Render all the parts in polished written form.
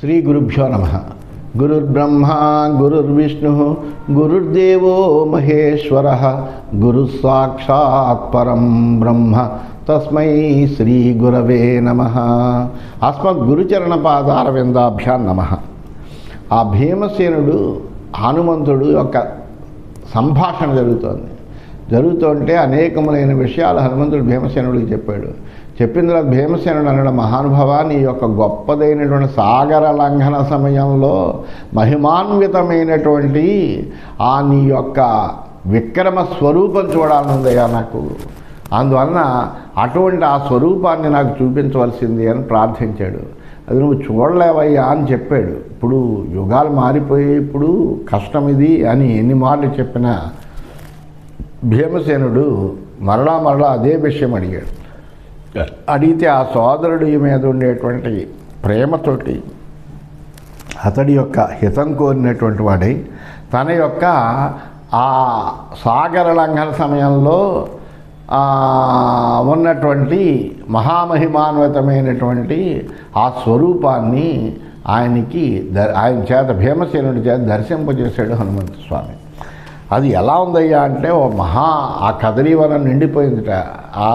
శ్రీ గురుభ్యో నమః. గురుర్బ్రహ్మా గురుర్విష్ణుః గురుర్దేవో మహేశ్వరః గురుః సాక్షాత్ పరం బ్రహ్మ తస్మై శ్రీ గురవే నమః. అస్మద్గురుచరణపాదారవిందాభ్యాం నమః. ఆ భీమసేనుడు హనుమంతుడు యొక్క సంభాషణ జరుగుతుంటే అనేకములైన విషయాలు హనుమంతుడు భీమసేనుడికి చెప్పాడు. చెప్పిన తర్వాత భీమసేనుడు అన్నాడు, మహానుభావ, నీ యొక్క గొప్పదైనటువంటి సాగర లంఘన సమయంలో మహిమాన్వితమైనటువంటి ఆ నీ యొక్క విక్రమ స్వరూపం చూడాలనుందయ్యా నాకు. అందువలన అటువంటి ఆ స్వరూపాన్ని నాకు చూపించవలసింది అని ప్రార్థించాడు. అది నువ్వు చూడలేవయ్యా అని చెప్పాడు. ఇప్పుడు యుగాలు మారిపోయి ఇప్పుడు కష్టం ఇది అని ఎన్ని మార్లు చెప్పినా భీమసేనుడు మరలా అదే విషయం అడిగాడు. అడిగితే ఆ సోదరుడి మీద ఉండేటువంటి ప్రేమతోటి అతడి యొక్క హితం కోరినటువంటి వాడై తన యొక్క ఆ సాగర లంఘన సమయంలో ఉన్నటువంటి మహామహిమాన్వితమైనటువంటి ఆ స్వరూపాన్ని ఆయన చేత భీమసేనుడి చేత దర్శింపజేశాడు హనుమంత స్వామి. అది ఎలా ఉందయ్యా అంటే ఆ కదలీవనం నిండిపోయిందిట. ఆ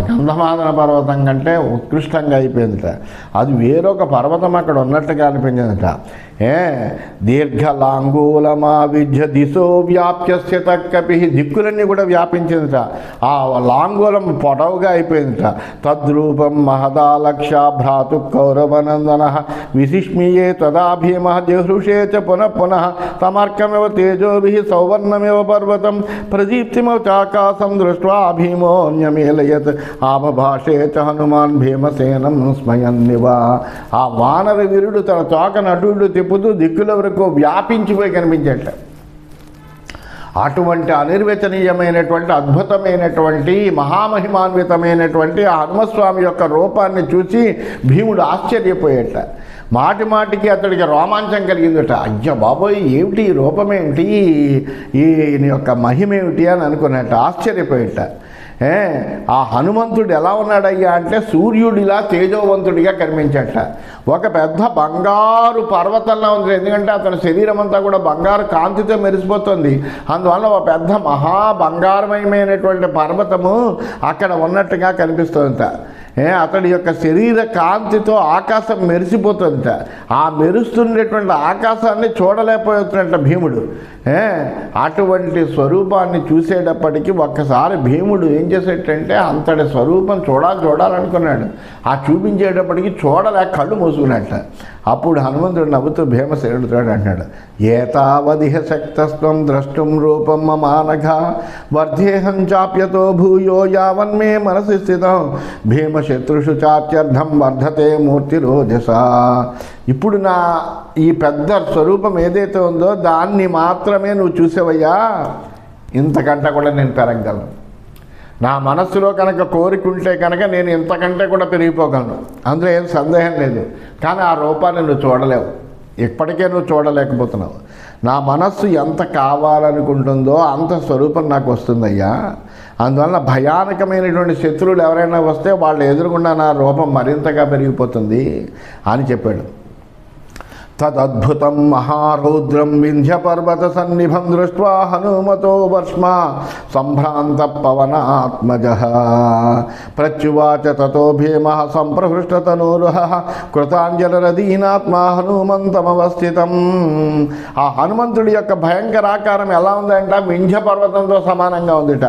గంధమాదన పర్వతం కంటే ఉత్కృష్టంగా అయిపోయిందిట. అది వేరొక పర్వతం అక్కడ ఉన్నట్టుగా అనిపించిందిట. దీర్ఘలాంగూలమా విద్య దిశో వ్యాప్యస్య తక్కపి, దిక్కులన్నీ కూడా వ్యాపించిందిట. ఆ లాంగూలం పొడవుగా అయిపోయిందిట. తద్రూపం మహదాలక్ష భ్రాతు కౌరవనందన విశిష్మీయే తదా భీమ జహృషే చ పునః తమర్కమివ తేజోభి సౌవర్ణమివ పర్వతం ప్రదీప్తిమివ చాకాశం దృష్ట్వా భీమోన్యమేలయత్ ఆభభాషే చ హనుమాన్ భీమసేనం స్మయన్నివా. ఆ వానర వీరుడు తన తోక నటుడు తిప్పుతూ దిక్కుల వరకు వ్యాపించిపోయి కనిపించట. అటువంటి అనిర్వచనీయమైనటువంటి అద్భుతమైనటువంటి మహామహిమాన్వితమైనటువంటి ఆ హనుమస్వామి యొక్క రూపాన్ని చూసి భీముడు ఆశ్చర్యపోయేట. మాటికి అతడికి రోమాంచం కలిగిందట. అయ్య బాబోయ్, ఏమిటి ఈ రూపమేమిటి, ఈయన యొక్క మహిమేమిటి అని అనుకున్నట్ట, ఆశ్చర్యపోయేట. ఆ హనుమంతుడు ఎలా ఉన్నాడయ్యా అంటే సూర్యుడిలా తేజోవంతుడిగా కనిపించట. ఒక పెద్ద బంగారు పర్వతంలా ఉంది. ఎందుకంటే అతని శరీరం అంతా కూడా బంగారు కాంతితో మెరిసిపోతుంది. అందువల్ల ఒక పెద్ద బంగారమయమైనటువంటి పర్వతము అక్కడ ఉన్నట్టుగా కనిపిస్తుందట. అతడి యొక్క శరీర కాంతితో ఆకాశం మెరిసిపోతుందట. ఆ మెరుస్తున్నటువంటి ఆకాశాన్ని చూడలేకపోతున్నట్ట భీముడు. అటువంటి స్వరూపాన్ని చూసేటప్పటికీ ఒక్కసారి భీముడు ఏం చేసేటంటే అంతటి స్వరూపం చూడాలనుకున్నాడు. ఆ చూపించేటప్పటికి చూడలేక కళ్ళు మూసుకున్నట్ట. అప్పుడు హనుమంతుడు నవ్వుతూ భీమసేనుడితో అంటున్నాడు, ఏతావదిహ శక్తస్వం ద్రష్టుం రూపం మమానఘ వర్ధేహం చాప్యతో భూయో యావన్మే మనసి స్థితం భీమశత్రుషు చాత్యర్థం వర్ధతే మూర్తిరోజస. ఇప్పుడు ఈ పెద్ద స్వరూపం ఏదైతే ఉందో దాన్ని మాత్రమే నువ్వు చూసావయ్యా, ఇంతకంటే కూడా నేను పెరగలను. నా మనస్సులో కనుక కోరిక ఉంటే కనుక నేను ఇంతకంటే కూడా పెరిగిపోగలను, అందులో ఏం సందేహం లేదు. కానీ ఆ రూపాన్ని నువ్వు చూడలేవు, ఇప్పటికే నువ్వు చూడలేకపోతున్నావు. నా మనస్సు ఎంత కావాలనుకుంటుందో అంత స్వరూపం నాకు వస్తుందయ్యా. అందువల్ల భయానకమైనటువంటి శత్రువులు ఎవరైనా వస్తే వాళ్ళు ఎదురుగుండా నా రూపం మరింతగా పెరిగిపోతుంది అని చెప్పాడు. తదద్భుతం మహారౌద్రం వింధ్య పర్వత సన్నిభం దృష్ట్వా హనుమతో వర్ష్మ సంభ్రాంత పవనాత్మజ ప్రత్యువాచ తతో భీమ సంప్రహృష్టతనూరుః కృతాంజలిరదీనాత్మా హనుమంతమవస్థితం. ఆ హనుమంతుడి యొక్క భయంకరాకారం ఎలా ఉందంట, వింధ్య పర్వతంతో సమానంగా ఉందిట.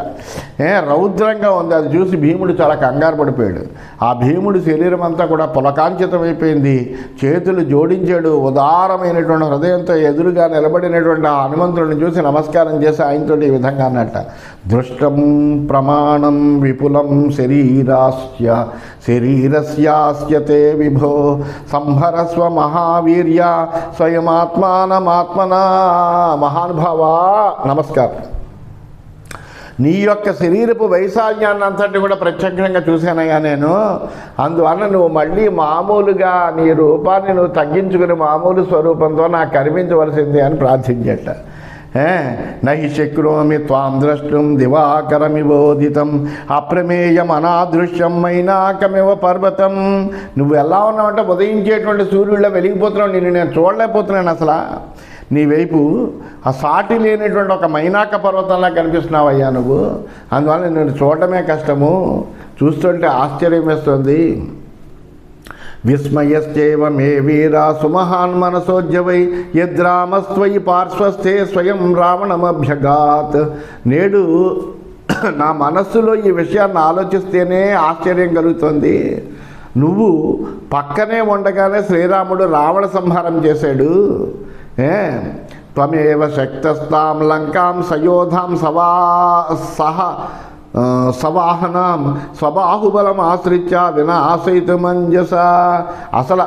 రౌద్రంగా ఉంది. అది చూసి భీముడు చాలా కంగారు పడిపోయాడు. ఆ భీముడి శరీరం అంతా కూడా పులకాంచితమైపోయింది. చేతులు జోడించాడు. ఉదారమైనటువంటి హృదయంతో ఎదురుగా నిలబడినటువంటి ఆ హనుమంతుడిని చూసి నమస్కారం చేసి ఆయనతో ఈ విధంగా అన్నట్ట, దృష్టం ప్రమాణం విపులం శరీరస్యాస్యతే విభో సంహరస్వ మహావీర్య స్వయమాత్మానమాత్మనా. మహానుభావా నమస్కారం. నీ యొక్క శరీరపు వైశాల్యాన్ని అంతటి కూడా ప్రత్యక్షంగా చూశానయ్యా నేను. అందువల్ల నువ్వు మళ్ళీ మామూలుగా నీ రూపాన్ని నువ్వు తగ్గించుకుని మామూలు స్వరూపంతో నాకు కనిపించవలసింది అని ప్రార్థించట. నహి శక్రోమి త్వాం ద్రష్టుం దివాకరమివోదితం అప్రమేయం అనాదృశ్యం మైనాకమివ పర్వతం. నువ్వు ఎలా ఉన్నావంటే ఉదయించేటువంటి సూర్యుడిలో వెలిగిపోతున్నావు, నేను చూడలేకపోతున్నాను అసలు. నీ వైపు ఆ సాటి లేనటువంటి ఒక మైనాక పర్వతంలా కనిపిస్తున్నావయ్యా నువ్వు. అందువల్ల నేను చూడటమే కష్టము, చూస్తుంటే ఆశ్చర్యం వేస్తుంది. విస్మయశ్చైవ మే వీరా సుమహాన్ మనసోజ్జవై యద్రామస్త్వయి పార్శ్వస్థే స్వయం రావణమభ్యగాత్. నేడు నా మనస్సులో ఈ విషయాన్ని ఆలోచిస్తేనే ఆశ్చర్యం కలుగుతుంది. నువ్వు పక్కనే ఉండగానే శ్రీరాముడు రావణ సంహారం చేశాడు. త్వమేవ శక్తస్తాం లంకాం సయోధాం సవాహనాం స్వబాహుబలం ఆశ్రిత్య వినాశయితుమంజస. అసలు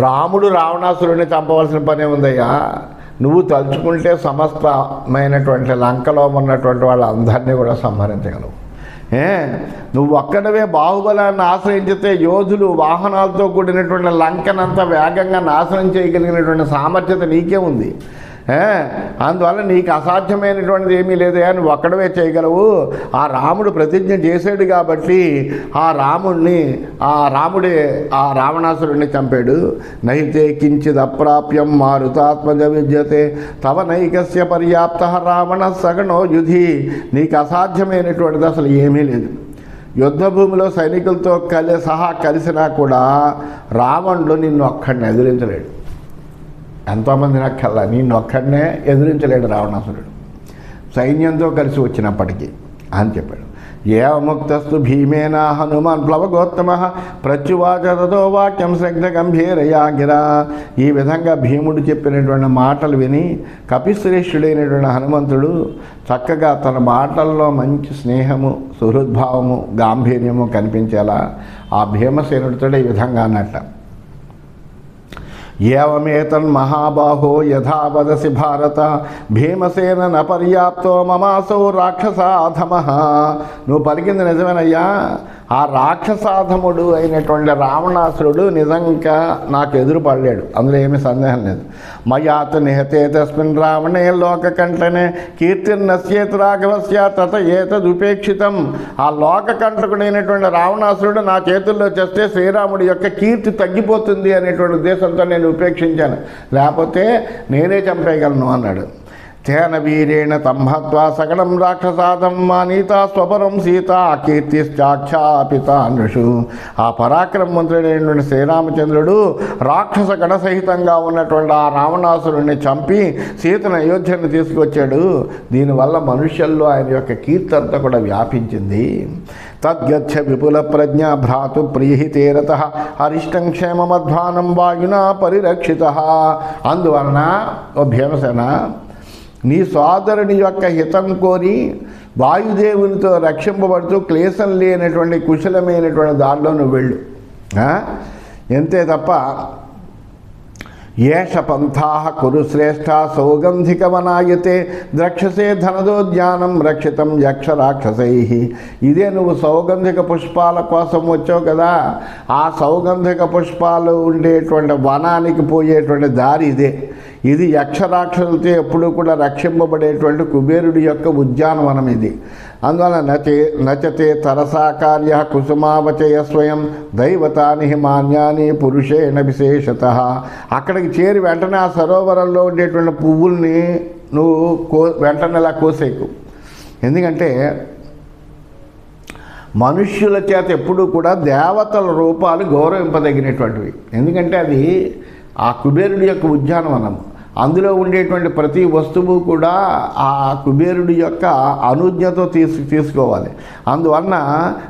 రాముడు రావణాసురుడిని చంపవలసిన పనే ఉందయ్యా. నువ్వు తలుచుకుంటే సమస్తమైనటువంటి లంకలో ఉన్నటువంటి వాళ్ళందరినీ కూడా సంహరించగలవు. నువ్వు ఒక్కడవే బాహుబలాన్ని ఆశ్రయించితే యోధులు వాహనాలతో కూడినటువంటి లంకనంతా వేగంగా నాశనం చేయగలిగినటువంటి సామర్థ్యత నీకే ఉంది. అందువల్ల నీకు అసాధ్యమైనటువంటిది ఏమీ లేదయా, నువ్వు ఒక్కడవే చేయగలవు. ఆ రాముడు ప్రతిజ్ఞ చేశాడు కాబట్టి రాముడే ఆ రావణాసురుడిని చంపాడు. నైతే కించిద్ అప్రాప్యం మారుతాత్మజ విద్యతే తవ నైకస్య పర్యాప్త రావణ సగణో యుధి. నీకు అసాధ్యమైనటువంటిది అసలు ఏమీ లేదు. యుద్ధభూమిలో సైనికులతో సహా కలిసినా కూడా రావణుడు నిన్ను ఒక్కడిని ఎదిరించలేడు. ఎంతోమంది నక్కల్లా నిన్ను ఒక్కడనే ఎదిరించలేడు రావణాసురుడు, సైన్యంతో కలిసి వచ్చినప్పటికీ అని చెప్పాడు. ఏవముక్తస్తు భీమేన హనుమాన్ ప్లవగోత్తమ ప్రత్యువాచ తతో వాక్యం శ్రగ్ధ గంభీరయా గిరా. ఈ విధంగా భీముడు చెప్పినటువంటి మాటలు విని కపిశ్రేష్ఠుడైనటువంటి హనుమంతుడు చక్కగా తన మాటల్లో మంచి స్నేహము, సుహృద్భావము, గాంభీర్యము కనిపించేలా ఆ భీమసేనుడితో ఈ విధంగా అన్నట్ట. ఏవమేతన్ మహాబాహో యథా వదసి భారత భీమసేన న పర్యాప్తో మమాసో రాక్షసాధమః. నువ్వు పలికింది నిజమేనయ్యా. ఆ రాక్షసాధముడు అయినటువంటి రావణాసురుడు నిజంగా నాకు ఎదురుపడలేడు, అందులో ఏమీ సందేహం లేదు. మయాత్ నిహతే తస్మిన్ రావణే లోకకంఠనే కీర్తిర్నశ్యేత్ రాఘవస్య తత ఏతదుపేక్షితం. ఆ లోకకంఠకుడైనటువంటి రావణాసురుడు నా చేతుల్లో చేస్తే శ్రీరాముడి యొక్క కీర్తి తగ్గిపోతుంది అనేటువంటి ఉద్దేశంతో నేను ఉపేక్షించాను, లేకపోతే నేనే చంపేయగలను అన్నాడు. తేన వీరేణ తంహత్వా సకలం రాక్షసాదం మానీతా స్వపరం సీత కీర్తిశ్చాక్షాపితానుషు. ఆ పరాక్రమవంతుడైనటువంటి శ్రీరామచంద్రుడు రాక్షస గణసహితంగా ఉన్నటువంటి ఆ రావణాసురుణ్ణి చంపి సీతను అయోధ్యను తీసుకొచ్చాడు. దీనివల్ల మనుష్యుల్లో ఆయన యొక్క కీర్తి అంతా కూడా వ్యాపించింది. తద్గచ్చ విపుల ప్రజ్ఞ భ్రాతు ప్రీహితేరత అరిష్టం క్షేమమధ్వానం వాయునా పరిరక్షిత. అందువలన ఓ భీమసేన, నీ సోదరుని యొక్క హితం కోరి వాయుదేవునితో రక్షింపబడుతూ క్లేశం లేనటువంటి కుశలమైనటువంటి దారిలో నువ్వు వెళ్ళు. ఎంతే తప్ప ఏష పంథాః కురు శ్రేష్ఠ సౌగంధికవనాయతే ద్రక్షసే ధనదోద్యానం రక్షితం యక్ష రాక్షసైః. ఇదే నువ్వు సౌగంధిక పుష్పాల కోసం వచ్చావు కదా, ఆ సౌగంధిక పుష్పాలు ఉండేటువంటి వనానికి పోయేటువంటి దారి ఇదే. ఇది యక్షరాక్షసులతో ఎప్పుడూ కూడా రక్షింపబడేటువంటి కుబేరుడి యొక్క ఉద్యానవనం ఇది. అందువల్ల నచతే తరసాకార్య కుసుమావచయ స్వయం దైవతాని మాన్యాని పురుషేణ విశేషత. అక్కడికి చేరి వెంటనే ఆ సరోవరంలో ఉండేటువంటి పువ్వుల్ని నువ్వు వెంటనే ఇలా కోసేకు. ఎందుకంటే మనుష్యుల చేత ఎప్పుడూ కూడా దేవతల రూపాలు గౌరవింపదగినటువంటివి. ఎందుకంటే అది ఆ కుబేరుడి యొక్క ఉద్యానవనం. అందులో ఉండేటువంటి ప్రతి వస్తువు కూడా ఆ కుబేరుడి యొక్క అనుజ్ఞతో తీసుకోవాలి. అందువలన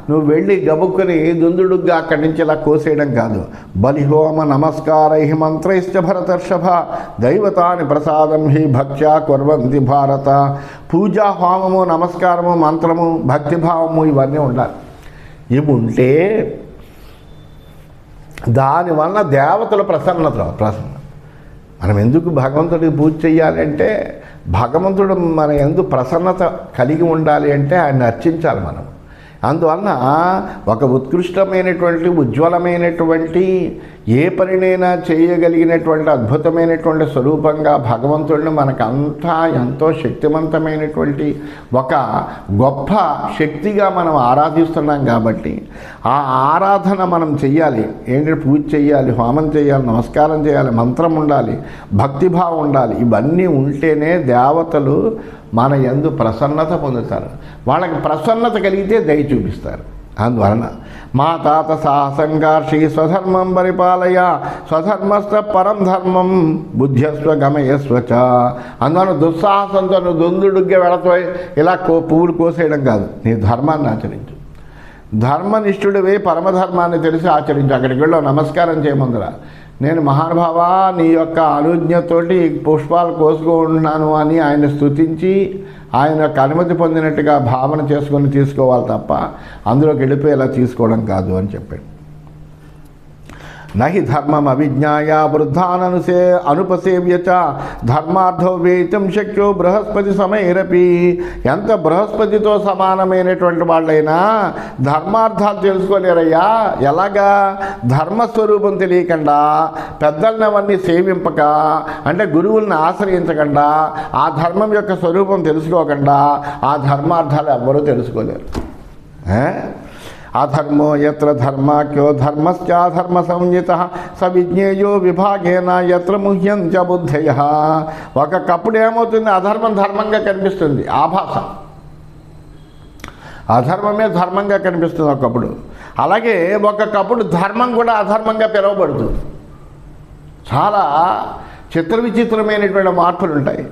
నువ్వు వెళ్ళి గబుక్కుని దుందుడుగ్గా అక్కడి నుంచి ఇలా కోసేయడం కాదు. బలిహోమ నమస్కారై మంత్రైశ్చ భరతర్షభ దైవతాని ప్రసాదం హి భక్త్యా కుర్వంతి భారత. పూజా హోమము, నమస్కారము, మంత్రము, భక్తిభావము ఇవన్నీ ఉండాలి. ఇవి ఉంటే దానివల్ల దేవతల ప్రసన్న. మనం ఎందుకు భగవంతుడికి పూజ చేయాలి అంటే, భగవంతుడు మన ఎందుకు ప్రసన్నత కలిగి ఉండాలి అంటే ఆయన అర్చించాలి మనం. అందువలన ఒక ఉత్కృష్టమైనటువంటి ఉజ్వలమైనటువంటి ఏ పనినైనా చేయగలిగినటువంటి అద్భుతమైనటువంటి స్వరూపంగా భగవంతుడిని మనకంతా ఎంతో శక్తివంతమైనటువంటి ఒక గొప్ప శక్తిగా మనం ఆరాధిస్తున్నాం కాబట్టి ఆ ఆరాధన మనం చెయ్యాలి. ఏంటంటే పూజ చేయాలి, హోమం చేయాలి, నమస్కారం చేయాలి, మంత్రం ఉండాలి, భక్తిభావం ఉండాలి. ఇవన్నీ ఉంటేనే దేవతలు మన యందు ప్రసన్నత పొందుతారు. వాళ్ళకి ప్రసన్నత కలిగితే దయ చూపిస్తారు. అందువలన మా తాత సాహసంగార్షి స్వధర్మం పరిపాలయ స్వధర్మస్థ పరం ధర్మం బుద్ధ్యస్వ గమయస్వచ. అందువలన దుస్సాహసంతో నువ్వు దొందుడుగ్గా వెళతాయి ఇలా పువ్వులు కోసేయడం కాదు, నీ ధర్మాన్ని ఆచరించు. ధర్మనిష్ఠుడివే పరమధర్మాన్ని తెలిసి ఆచరించు. అక్కడికి వెళ్ళి నమస్కారం చేయమందురా, నేను మహానుభావ నీ యొక్క అనుజ్ఞతోటి పుష్పాలు కోసుకుంటున్నాను అని ఆయన స్తుతించి ఆయన యొక్క అనుమతి పొందినట్టుగా భావన చేసుకొని తీసుకోవాలి తప్ప అందులోకి వెళ్ళిపోయేలా తీసుకోవడం కాదు అని చెప్పాడు. నహి ధర్మం అవిజ్ఞాయ వృద్ధాననుసే అనుపసేవ్యచ ధర్మార్థో వేయితం శక్యో బృహస్పతి సమయరపి. ఎంత బృహస్పతితో సమానమైనటువంటి వాళ్ళైనా ధర్మార్థాలు తెలుసుకోలేరయ్యా. ఎలాగా? ధర్మస్వరూపం తెలియకుండా, పెద్దల్ని అవన్నీ సేవింపక, అంటే గురువుల్ని ఆశ్రయించకుండా, ఆ ధర్మం యొక్క స్వరూపం తెలుసుకోకుండా ఆ ధర్మార్థాలు ఎవ్వరూ తెలుసుకోలేరు. అధర్మో యత్ర ధర్మాఖ్యో ధర్మశ్చాధర్మ సంహిత సవిజ్ఞేయో విభాగేన యత్ర ముహ్యంచ బుద్ధయ. ఒకప్పుడు ఏమవుతుంది, అధర్మం ధర్మంగా కనిపిస్తుంది, ఆభాస. అధర్మమే ధర్మంగా కనిపిస్తుంది ఒకప్పుడు. అలాగే ఒకప్పుడు ధర్మం కూడా అధర్మంగా పిలువబడుతుంది. చాలా చిత్ర విచిత్రమైనటువంటి మార్పులు ఉంటాయి.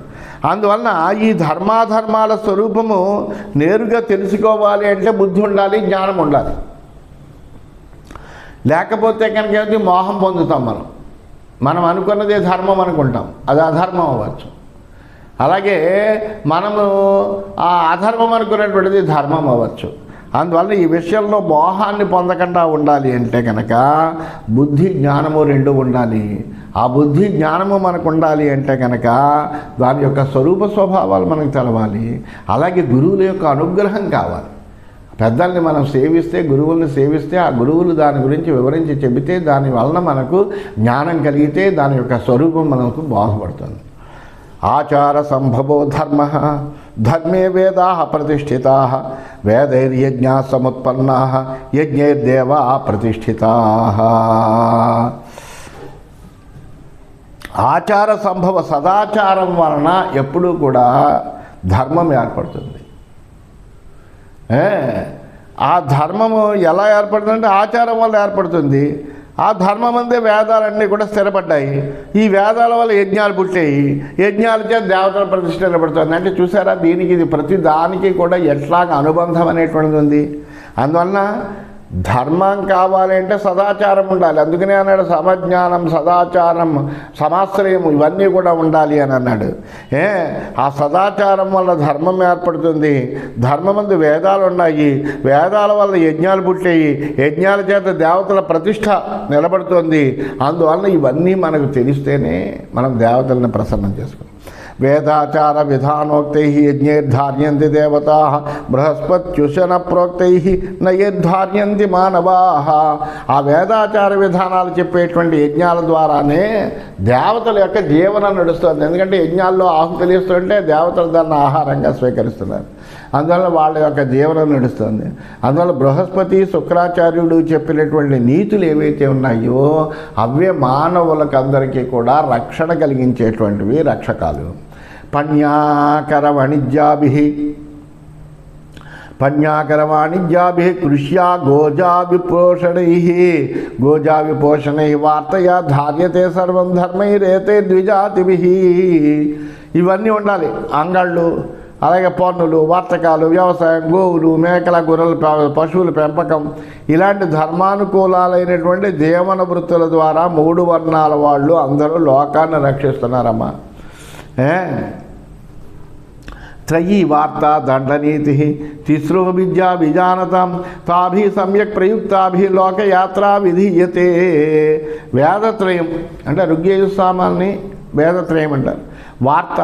అందువలన ఈ ధర్మాధర్మాల స్వరూపము నేరుగా తెలుసుకోవాలి అంటే బుద్ధి ఉండాలి, జ్ఞానం ఉండాలి. లేకపోతే కనుక ఏంటి, మోహం పొందుతాం. మనం అనుకున్నదే ధర్మం అనుకుంటాం, అది అధర్మం అవ్వచ్చు. అలాగే మనము ఆ అధర్మం అనుకున్నటువంటిది ధర్మం అవ్వచ్చు. అందువల్ల ఈ విషయంలో మోహాన్ని పొందకుండా ఉండాలి అంటే కనుక బుద్ధి జ్ఞానము రెండు ఉండాలి. ఆ బుద్ధి జ్ఞానము మనకు ఉండాలి అంటే కనుక దాని యొక్క స్వరూప స్వభావాలు మనకు తెలవాలి. అలాగే గురువుల యొక్క అనుగ్రహం కావాలి. పెద్దల్ని మనం సేవిస్తే, గురువుల్ని సేవిస్తే, ఆ గురువులు దాని గురించి వివరించి చెబితే దాని వలన మనకు జ్ఞానం కలిగితే దాని యొక్క స్వరూపం మనకు బోధపడుతుంది. ఆచార సంభవో ధర్మ ధర్మే వేదా ప్రతిష్ఠితా వేదైర్యజ్ఞా సముత్పన్నా యజ్ఞైర్దేవా ప్రతిష్ఠితా. ఆచార సంభవ సదాచారం వలన ఎప్పుడూ కూడా ధర్మం ఏర్పడుతుంది. ఆ ధర్మము ఎలా ఏర్పడుతుందంటే ఆచారం వల్ల ఏర్పడుతుంది. ఆ ధర్మం అందే వేదాలన్నీ కూడా స్థిరపడ్డాయి. ఈ వేదాల వల్ల యజ్ఞాలు పుట్టాయి. యజ్ఞాల చేత దేవతల ప్రతిష్ఠ నిలబడుతుంది. అంటే చూసారా, దీనికి ఇది ప్రతి దానికి కూడా ఎట్లాగ అనుబంధం అనేటువంటిది ఉంది. అందువలన ధర్మం కావాలి అంటే సదాచారం ఉండాలి. అందుకనే అన్నాడు సమజ్ఞానం, సదాచారం, సమాశ్రయం ఇవన్నీ కూడా ఉండాలి అని అన్నాడు. ఆ సదాచారం వల్ల ధర్మం ఏర్పడుతుంది. ధర్మమందు వేదాలు ఉన్నాయి. వేదాల వల్ల యజ్ఞాలు పుట్టాయి. యజ్ఞాల చేత దేవతల ప్రతిష్ట నిలబడుతుంది. అందువల్ల ఇవన్నీ మనకు తెలిస్తేనే మనం దేవతలను ప్రసన్నం చేసుకుంటాం. వేదాచార విధానోక్తై యజ్ఞైర్ధార్యంతి దేవతా బృహస్పత్యుశన ప్రోక్తై నైర్ధార్యంతి మానవా. ఆ వేదాచార విధానాలు చెప్పేటువంటి యజ్ఞాల ద్వారానే దేవతల యొక్క జీవనం నడుస్తుంది. ఎందుకంటే యజ్ఞాల్లో ఆహుతులు ఇస్తుంటే దేవతలు దాన్ని ఆహారంగా స్వీకరిస్తున్నారు. అందువల్ల వాళ్ళ యొక్క జీవనం నడుస్తుంది. అందువల్ల బృహస్పతి శుక్రాచార్యుడు చెప్పినటువంటి నీతులు ఏవైతే ఉన్నాయో అవే మానవులకు అందరికీ కూడా రక్షణ కలిగించేటువంటివి రక్షకాలు. పణ్యాకర వాణిజ్యాభి కృష్యా గోజా విపోషణై వార్తయా ధార్యతే సర్వం ధర్మైరేతే ద్విజాతిభి. ఇవన్నీ ఉండాలి. అంగళ్ళు, అలాగే పన్నులు, వర్తకాలు, వ్యవసాయం, గోవులు, మేకల, గొర్రెల, పశువుల పెంపకం, ఇలాంటి ధర్మానుకూలాలైనటువంటి జీవన వృత్తుల ద్వారా 3 వర్ణాల వాళ్ళు అందరూ లోకాన్ని రక్షిస్తున్నారమ్మా. త్రయీ వార్త దండనీతి తిస్రో విద్యా విజానతం తాభి సమ్యక్ ప్రయుక్తాభి లోకయాత్ర విధీయతే. వేదత్రయం అంటే ఋగ్యజుస్సామాల్ని వేదత్రయం అంటారు. వార్త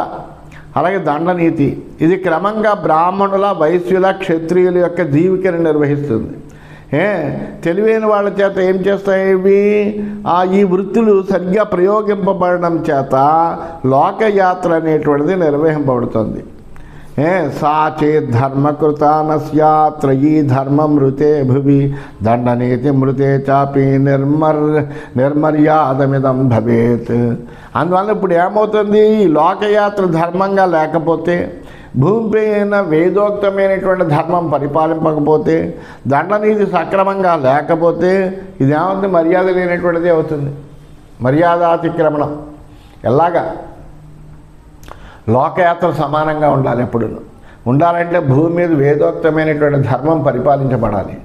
అలాగే దండనీతి, ఇది క్రమంగా బ్రాహ్మణుల, వైశ్యుల, క్షత్రియుల యొక్క జీవికను నిర్వహిస్తుంది. తెలివైన వాళ్ళ చేత ఏం చేస్తాయి ఇవి? ఈ వృత్తులు సరిగ్గా ప్రయోగింపబడడం చేత లోకయాత్ర అనేటువంటిది నిర్వహింపబడుతుంది. సా చేత్ ధర్మకృతాన స్యాత్రయీ ధర్మమృతే భువి దండనీతి మృతే చాపి నిర్మర్యాదమిదం భవేత్. అందువల్ల ఇప్పుడు ఏమవుతుంది? ఈ లోకయాత్ర ధర్మంగా లేకపోతే, భూమిపైన వేదోక్తమైనటువంటి ధర్మం పరిపాలింపకపోతే, దండనీతి సక్రమంగా లేకపోతే ఇదేమవుతుంది? మర్యాద లేనటువంటిది అవుతుంది. మర్యాదాతిక్రమణం. ఎలాగా? లోకయాత్ర సమానంగా ఉండాలి. ఎప్పుడు ఉండాలంటే భూమి మీద వేదోక్తమైనటువంటి ధర్మం పరిపాలించబడాలి.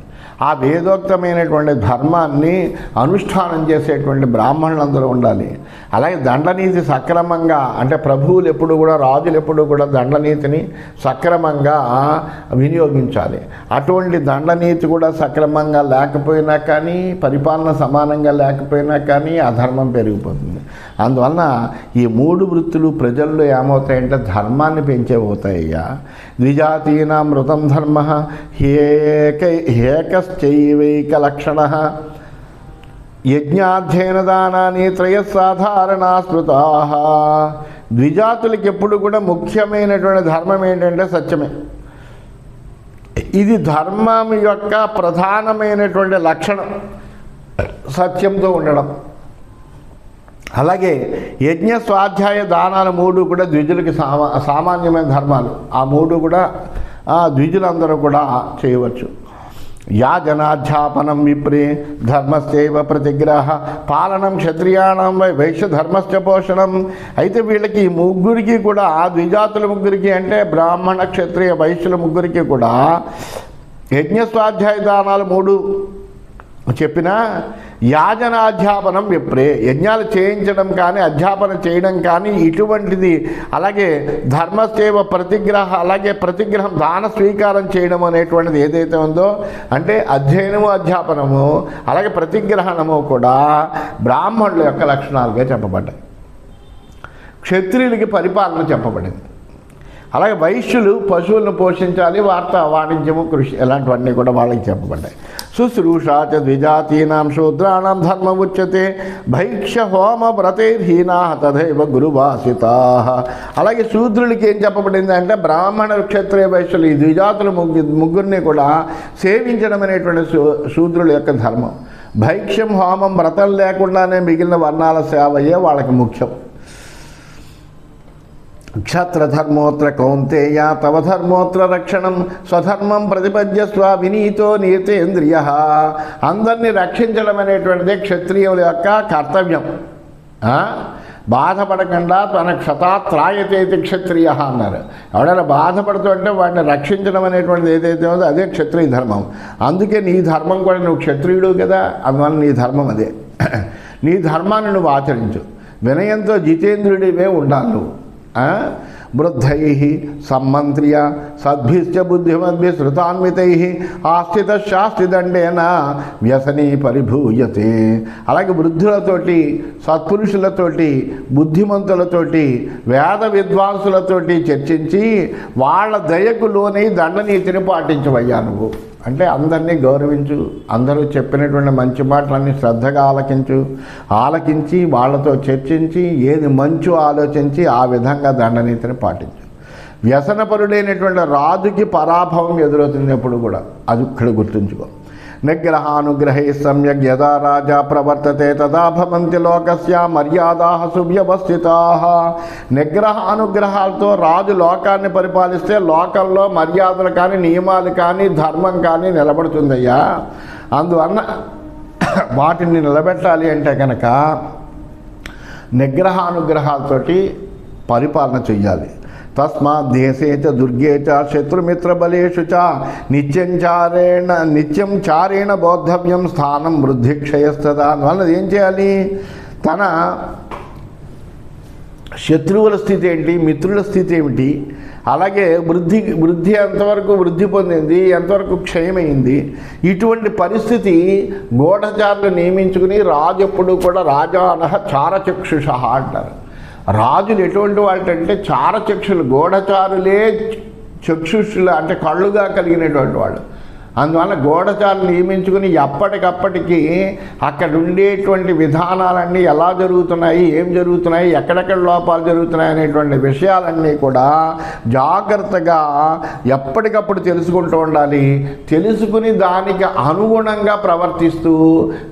ఆ వేదోక్తమైనటువంటి ధర్మాన్ని అనుష్ఠానం చేసేటువంటి బ్రాహ్మణులందరూ ఉండాలి. అలాగే దండనీతి సక్రమంగా, అంటే ప్రభువులు ఎప్పుడు కూడా, రాజులు ఎప్పుడు కూడా దండనీతిని సక్రమంగా వినియోగించాలి. అటువంటి దండనీతి కూడా సక్రమంగా లేకపోయినా కానీ, పరిపాలన సమానంగా లేకపోయినా కానీ అధర్మం పెరిగిపోతుంది. అందువలన ఈ 3 వృత్తులు ప్రజల్లో ఏమవుతాయంటే ధర్మాన్ని పెంచేపోతాయ్యా. ద్విజాతీనాం మృతం ధర్మ ఏకశ్చైవైకలక్షణ యజ్ఞాధ్యయనదానాన్ని త్రయసాధారణా స్మృతా. ద్విజాతులకి ఎప్పుడు కూడా ముఖ్యమైనటువంటి ధర్మం ఏంటంటే సత్యమే. ఇది ధర్మం యొక్క ప్రధానమైనటువంటి లక్షణం, సత్యంతో ఉండడం. అలాగే యజ్ఞ, స్వాధ్యాయ, దానాలు 3 కూడా ద్విజులకి సామాన్యమైన ధర్మాలు. ఆ 3 కూడా ద్విజులందరూ కూడా చేయవచ్చు. యాజనాధ్యాపనం విప్రే ధర్మస్యైవ ప్రతిగ్రహ పాలనం క్షత్రియాణం వైశ్య ధర్మస్య పోషణం. అయితే వీళ్ళకి ఈ 3 కూడా, ద్విజాతుల 3 అంటే బ్రాహ్మణ, క్షత్రియ, వైశ్యుల 3 కూడా యజ్ఞ, స్వాధ్యాయ, దానాలు 3 చెప్పినా యాజనాధ్యాపనం విప్రే, యజ్ఞాలు చేయించడం కానీ అధ్యాపన చేయడం కానీ ఇటువంటిది. అలాగే ధర్మసేవ ప్రతిగ్రహ, అలాగే ప్రతిగ్రహం దాన స్వీకారం చేయడం అనేటువంటిది ఏదైతే ఉందో, అంటే అధ్యయనము, అధ్యాపనము, అలాగే ప్రతిగ్రహణము కూడా బ్రాహ్మణుల యొక్క లక్షణాలుగా చెప్పబడ్డాయి. క్షత్రియులకి పరిపాలన చెప్పబడింది. అలాగే వైశ్యులు పశువులను పోషించాలి, వాణిజ్యము, కృషి, ఇలాంటివన్నీ కూడా వాళ్ళకి చెప్పబడ్డాయి. శుశ్రూషా చ ద్విజాతీనాం శూద్రాణం ధర్మ ఉచ్యతే భైక్ష్య హోమ వ్రతైర్హీనా తథైవ గురువాసితా. అలాగే శూద్రులకి ఏం చెప్పబడింది అంటే బ్రాహ్మణులు, క్షత్రియ, వైశ్యులు ఈ ద్విజాతుల 3 కూడా సేవించడం అనేటువంటి శూద్రుల యొక్క ధర్మం. భైక్ష్యం, హోమం, వ్రతం లేకుండానే మిగిలిన వర్ణాల సేవయే వాళ్ళకి ముఖ్యం. క్షత్రధర్మోత్ర కౌంతేయ తవ ధర్మోత్ర రక్షణం స్వధర్మం ప్రతిపద్యస్వ వినీతో నీతేంద్రియ. అందరినీ రక్షించడం అనేటువంటిది క్షత్రియుల యొక్క కర్తవ్యం. బాధపడకుండా తన క్షతాత్రాయతేతి క్షత్రియ అన్నారు. ఎవడైనా బాధపడుతుంటే వాడిని రక్షించడం అనేటువంటిది ఏదైతే ఉందో అదే క్షత్రియ ధర్మం. అందుకే నీ ధర్మం కూడా, నువ్వు క్షత్రియుడు కదా, అందువల్ల నీ ధర్మం అదే. నీ ధర్మాన్ని నువ్వు ఆచరించు. వినయంతో జితేంద్రుడివే ఉండాలి నువ్వు. వృద్ధై సమ్మంత్ర్య సద్భిశ్చ బుద్ధిమద్భి శృతాన్వితై ఆస్థిత శాస్త్రిదండేన వ్యసనీ పరిభూయతే. అలాగే వృద్ధులతోటి, సత్పురుషులతోటి, బుద్ధిమంతులతోటి, వేద విద్వాంసులతోటి చర్చించి వాళ్ళ దయకు లోనై దండనీతిని పాటించవయ్యా నువ్వు. అంటే అందరినీ గౌరవించు, అందరూ చెప్పినటువంటి మంచి మాటలన్నీ శ్రద్ధగా ఆలకించి వాళ్ళతో చర్చించి ఏది మంచో ఆలోచించి ఆ విధంగా దండనీతిని పాటించు. వ్యసనపరుడైనటువంటి రాజుకి పరాభవం ఎదురవుతుంది ఎప్పుడు కూడా, అది ఇక్కడ గుర్తుంచుకో. నిగ్రహానుగ్రహై సమ్యక్ యదా రాజా ప్రవర్తతే తదా భవంతి లోకస్య మర్యాదాః సువ్యవస్థితాః. నిగ్రహానుగ్రహాలతో రాజు లోకాన్ని పరిపాలిస్తే లోకంలో మర్యాదలు కానీ, నియమాలు కానీ, ధర్మం కానీ నిలబడుతుందయ్యా. అందువలన వాటిని నిలబెట్టాలి అంటే కనుక నిగ్రహానుగ్రహాలతోటి పరిపాలన చెయ్యాలి. తస్మాత్ దేశే చ దుర్గే చ శత్రుమిత్రబలేషు చ నిత్యం చారేణ బోద్ధవ్యం స్థానం వృద్ధిక్షయస్తదా. అందువల్ల ఏం చేయాలి? తన శత్రువుల స్థితి ఏంటి, మిత్రుల స్థితి ఏమిటి, అలాగే వృద్ధి ఎంతవరకు వృద్ధి పొందింది, ఎంతవరకు క్షయమైంది, ఇటువంటి పరిస్థితి గూఢచారులు నియమించుకుని రాజు ఎప్పుడు కూడా రాజానః చారచక్షుష అంటారు. రాజులు ఎటువంటి వాళ్ళంటే చారచక్షులు, గూఢచారులే చక్షుషులు అంటే కళ్ళుగా కలిగినటువంటి వాళ్ళు. అందువల్ల గూఢచారులు నియమించుకుని ఎప్పటికప్పటికీ అక్కడ ఉండేటువంటి విధానాలన్నీ ఎలా జరుగుతున్నాయి, ఏం జరుగుతున్నాయి, ఎక్కడెక్కడ లోపాలు జరుగుతున్నాయి అనేటువంటి విషయాలన్నీ కూడా జాగ్రత్తగా ఎప్పటికప్పుడు తెలుసుకుంటూ ఉండాలి. తెలుసుకుని దానికి అనుగుణంగా ప్రవర్తిస్తూ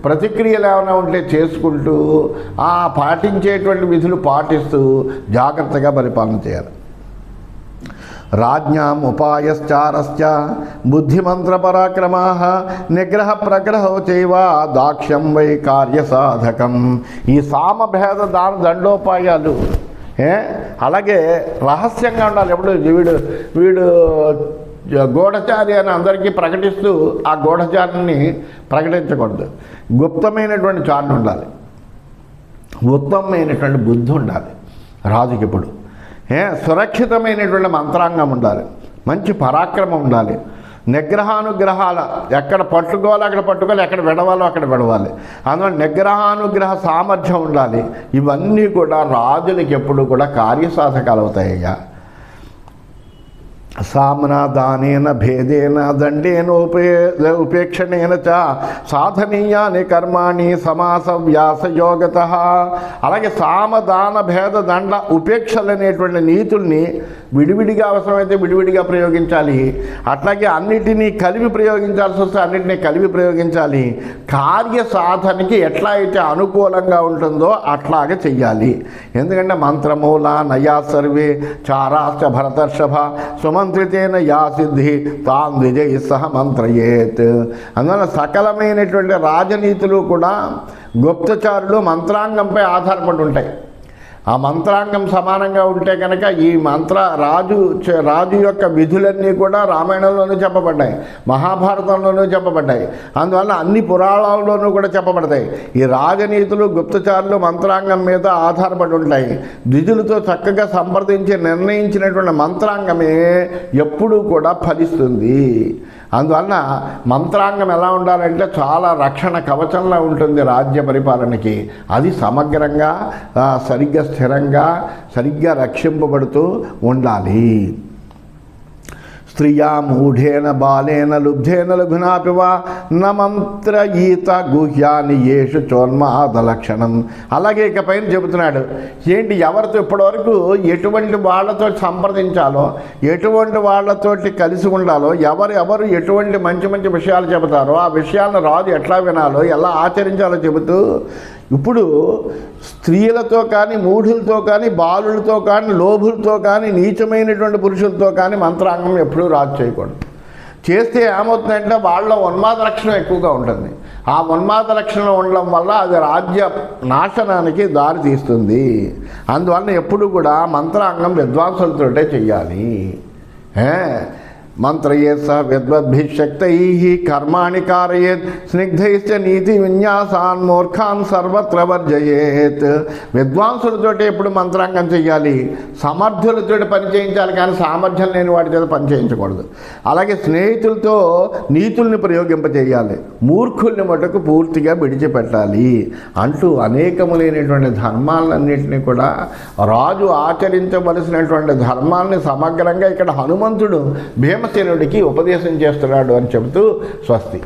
ప్రతిక్రియలు ఏమైనా ఉంటే చేసుకుంటూ పాటించేటువంటి విధులు పాటిస్తూ జాగ్రత్తగా పరిపాలన చేయాలి. రాజ్ఞాం ఉపాయశ్చారశ్చ బుద్ధిమంత్రపరాక్రమాః నిగ్రహ ప్రగ్రహో చైవ దాక్ష్యం వై కార్యసాధకం. ఈ సామభేద దాన దండోపాయాలు అలాగే రహస్యంగా ఉండాలి. ఎప్పుడు వీడు గూఢచారి అని అందరికీ ప్రకటిస్తూ ఆ గూఢచారిని ప్రకటించకూడదు. గుప్తమైనటువంటి చారణ ఉండాలి, ఉత్తమమైనటువంటి బుద్ధి ఉండాలి రాజుకి. ఇప్పుడు సురక్షితమైనటువంటి మంత్రాంగం ఉండాలి, మంచి పరాక్రమం ఉండాలి, నిగ్రహానుగ్రహాల ఎక్కడ పట్టుకోవాలో అక్కడ పట్టుకోవాలి, ఎక్కడ విడవాలో అక్కడ విడవాలి. అందువల్ల నిగ్రహానుగ్రహ సామర్థ్యం ఉండాలి. ఇవన్నీ కూడా రాజులకి ఎప్పుడు కూడా కార్యసాధకాలు అవుతాయ్యా. సామ్నా దానేన భేదేన దండేన ఉపేక్షణేన చ సాధనీయాని కర్మాణి సమాస వ్యాసయోగత. అలాగే సామదాన భేద దండ ఉపేక్షలు అనేటువంటి నీతుల్ని విడివిడిగా అవసరమైతే విడివిడిగా ప్రయోగించాలి. అట్లాగే అన్నిటినీ కలిపి ప్రయోగించాల్సి వస్తే అన్నిటినీ కలిపి ప్రయోగించాలి. కార్య సాధనకి ఎట్లా అయితే అనుకూలంగా ఉంటుందో అట్లాగే చెయ్యాలి. ఎందుకంటే మంత్రమూల నయా సర్వే చారాశ్చ భరతర్షభ సుమంత్రితేన యా సిద్ధి తాన్ విజయ సహ మంత్రయేత్. అందువల్ల సకలమైనటువంటి రాజనీతులు కూడా గుప్తచారులు మంత్రాంగంపై ఆధారపడి ఉంటాయి. ఆ మంత్రాంగం సమానంగా ఉంటే కనుక ఈ రాజు యొక్క విధులన్నీ కూడా రామాయణంలోనూ చెప్పబడ్డాయి, మహాభారతంలోనూ చెప్పబడ్డాయి. అందువల్ల అన్ని పురాణాల్లోనూ కూడా చెప్పబడతాయి. ఈ రాజనీతులు గుప్తచారులు మంత్రాంగం మీద ఆధారపడి ఉంటాయి. ద్విజులతో చక్కగా సంప్రదించి నిర్ణయించినటువంటి మంత్రాంగమే ఎప్పుడూ కూడా ఫలిస్తుంది. అందువలన మంత్రాంగం ఎలా ఉండాలంటే చాలా రక్షణ కవచంలా ఉంటుంది రాజ్య పరిపాలనకి. అది సమగ్రంగా సరిగ్గా స్థిరంగా సరిగ్గా రక్షింపబడుతూ ఉండాలి. స్త్రియా మూఢేన బాలేన లుబ్ధేన లఘునాపి వా న మంత్ర ఈత గుహ్యాని యేషు చోన్మాద లక్షణం. అలాగే ఇకపైన చెబుతున్నాడు ఏంటి, ఎవరితో ఇప్పటివరకు ఎటువంటి వాళ్ళతో సంప్రదించాలో, ఎటువంటి వాళ్ళతోటి కలిసి ఉండాలో, ఎవరు ఎటువంటి మంచి మంచి విషయాలు చెబుతారో ఆ విషయాలను రాజు ఎట్లా వినాలో, ఎలా ఆచరించాలో చెబుతూ ఇప్పుడు స్త్రీలతో కానీ, మూఢులతో కానీ, బాలులతో కానీ, లోభులతో కానీ, నీచమైనటువంటి పురుషులతో కానీ మంత్రాంగం ఎప్పుడూ రాజు చేయకూడదు. చేస్తే ఏమవుతుందంటే వాళ్ళ ఉన్మాద లక్షణం ఎక్కువగా ఉంటుంది. ఆ ఉన్మాద లక్షణం ఉండడం వల్ల అది రాజ్య నాశనానికి దారి తీస్తుంది. అందువల్ల ఎప్పుడు కూడా మంత్రాంగం విద్వాంసులతోటే చెయ్యాలి. మంత్రయే స విద్వద్భిశక్తై కర్మాణి కారయేత్ స్నిగ్ధైశ్చ నీతి విన్యాసాన్ మూర్ఖాన్ సర్వత్ర వర్జయేత్. విద్వాంసులతోటి ఎప్పుడు మంత్రాంగం చెయ్యాలి, సమర్థులతో పని చేయించాలి, కానీ సామర్థ్యం లేని వాటి చేత పని చేయించకూడదు. అలాగే స్నేహితులతో నీతుల్ని ప్రయోగింపచేయాలి, మూర్ఖుల్ని మటుకు పూర్తిగా విడిచిపెట్టాలి అంటూ అనేకములైనటువంటి ధర్మాలన్నింటినీ కూడా రాజు ఆచరించవలసినటువంటి ధర్మాల్ని సమగ్రంగా ఇక్కడ హనుమంతుడు భీమసేనుడికి ఉపదేశం చేస్తున్నాడు అని చెబుతూ స్వస్తి.